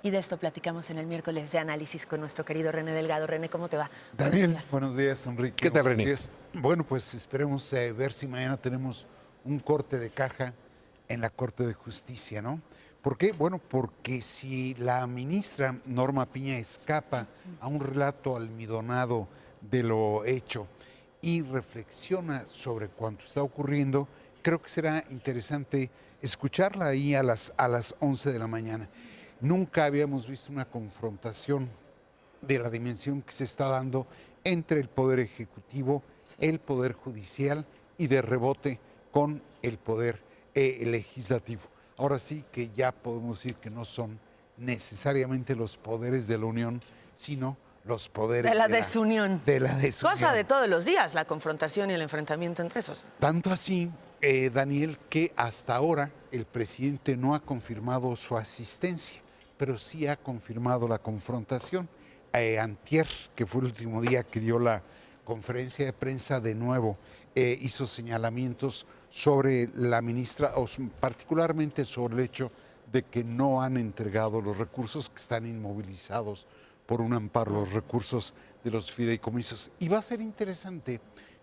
Y de esto platicamos en el miércoles de análisis con nuestro querido René Delgado. René, ¿cómo te va? Daniel, buenos días, Enrique. ¿Qué tal, René? Bueno, pues esperemos ver si mañana tenemos un corte de caja en la Corte de Justicia, ¿no? ¿Por qué? Bueno, porque si la ministra Norma Piña escapa a un relato almidonado de lo hecho y reflexiona sobre cuánto está ocurriendo, creo que será interesante escucharla ahí a las 11 de la mañana. Nunca habíamos visto una confrontación de la dimensión que se está dando entre el Poder Ejecutivo, el Poder Judicial y de rebote con el Poder Legislativo. Ahora sí que ya podemos decir que no son necesariamente los poderes de la Unión, sino los poderes de la desunión. De la desunión. Cosa de todos los días, la confrontación y el enfrentamiento entre esos. Tanto así, Daniel, que hasta ahora el presidente no ha confirmado su asistencia, pero sí ha confirmado la confrontación. Antier, que fue el último día que dio la conferencia de prensa, de nuevo hizo señalamientos sobre la ministra, o particularmente sobre el hecho de que no han entregado los recursos, que están inmovilizados por un amparo, los recursos de los fideicomisos. Y va a ser interesante,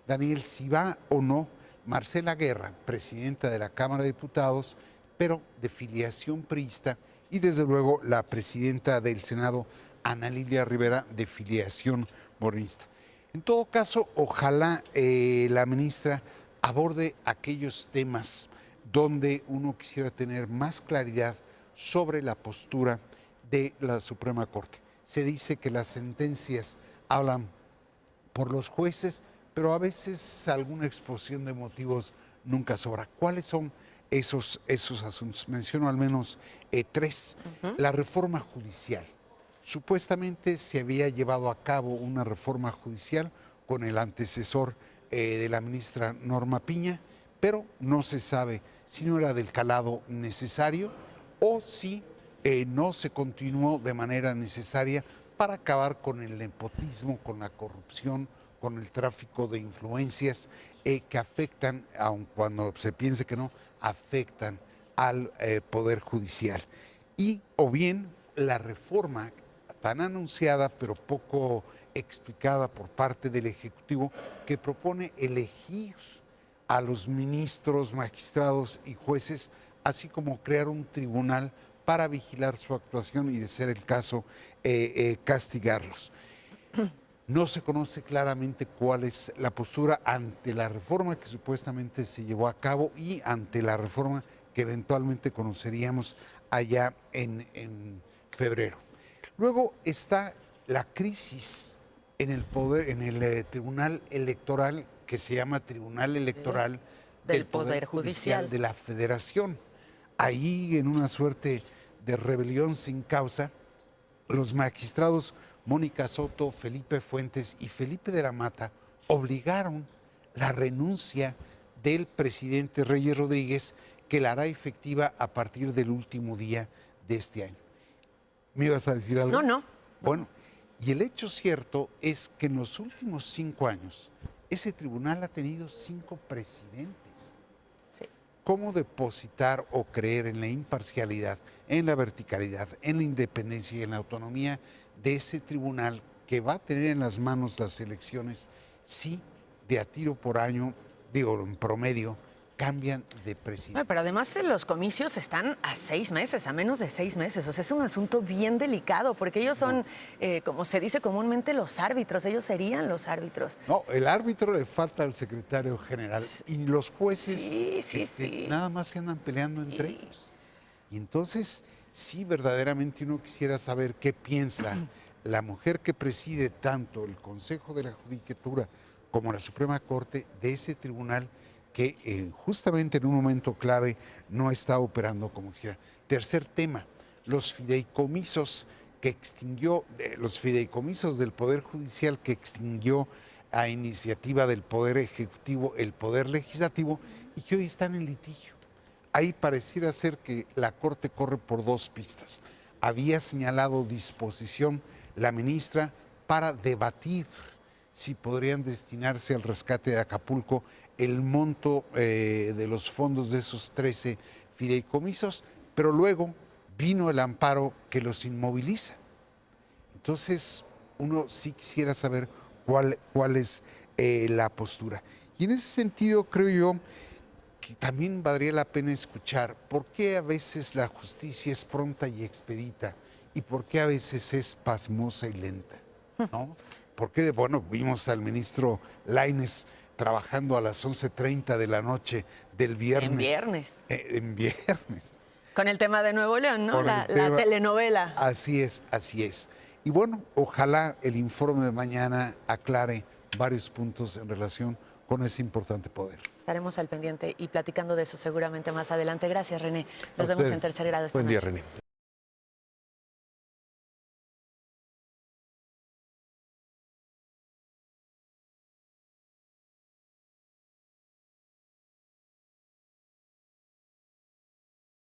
Daniel, si va o no Marcela Guerra, presidenta de la Cámara de Diputados, pero de filiación priista, y desde luego la presidenta del Senado, Ana Lilia Rivera, de filiación morenista. En todo caso, ojalá la ministra aborde aquellos temas donde uno quisiera tener más claridad sobre la postura de la Suprema Corte. Se dice que las sentencias hablan por los jueces, pero a veces alguna exposición de motivos nunca sobra. ¿Cuáles son esos asuntos? Menciono al menos tres. La reforma judicial. Supuestamente se había llevado a cabo una reforma judicial con el antecesor de la ministra Norma Piña, pero no se sabe si no era del calado necesario o si no se continuó de manera necesaria para acabar con el nepotismo, con la corrupción, con el tráfico de influencias que afectan, aun cuando se piense que no, afectan al Poder Judicial. Y o bien la reforma tan anunciada pero poco explicada por parte del Ejecutivo, que propone elegir a los ministros, magistrados y jueces, así como crear un tribunal para vigilar su actuación y, de ser el caso, castigarlos. No se conoce claramente cuál es la postura ante la reforma que supuestamente se llevó a cabo y ante la reforma que eventualmente conoceríamos allá en febrero. Luego está la crisis en el poder, en el Tribunal Electoral, que se llama Tribunal Electoral del Poder Judicial de la Federación. Ahí, en una suerte de rebelión sin causa, los magistrados Mónica Soto, Felipe Fuentes y Felipe de la Mata obligaron la renuncia del presidente Reyes Rodríguez, que la hará efectiva a partir del último día de este año. ¿Me ibas a decir algo? No. Bueno, y el hecho cierto es que en los últimos 5 años ese tribunal ha tenido 5 presidentes. Sí. ¿Cómo depositar o creer en la imparcialidad, en la verticalidad, en la independencia y en la autonomía de ese tribunal que va a tener en las manos las elecciones si de a tiro por año, digo, en promedio, cambian de presidente? Bueno, pero además los comicios están a 6 meses, a menos de 6 meses. O sea, es un asunto bien delicado, porque ellos son, como se dice comúnmente, los árbitros. Ellos serían los árbitros. No, el árbitro le falta al secretario general y los jueces Sí. nada más se andan peleando entre ellos. Y entonces, sí, verdaderamente uno quisiera saber qué piensa la mujer que preside tanto el Consejo de la Judicatura como la Suprema Corte de ese tribunal que justamente en un momento clave no está operando como quisiera. Tercer tema, los fideicomisos los fideicomisos del Poder Judicial que extinguió a iniciativa del Poder Ejecutivo el Poder Legislativo y que hoy están en litigio. Ahí pareciera ser que la Corte corre por 2 pistas. Había señalado disposición la ministra para debatir si podrían destinarse al rescate de Acapulco el monto de los fondos de esos 13 fideicomisos, pero luego vino el amparo que los inmoviliza. Entonces, uno sí quisiera saber cuál es la postura. Y en ese sentido, creo yo que también valdría la pena escuchar por qué a veces la justicia es pronta y expedita y por qué a veces es pasmosa y lenta, ¿no? Porque, bueno, vimos al ministro Lainez trabajando a las 11:30 de la noche del viernes. En viernes. En viernes. Con el tema de Nuevo León, ¿no? Con La el tema. telenovela. Así es, así es. Y bueno, ojalá el informe de mañana aclare varios puntos en relación con ese importante poder. Estaremos al pendiente y platicando de eso seguramente más adelante. Gracias, René. Nos A vemos en ustedes. Tercer Grado esta Buen día, noche. René.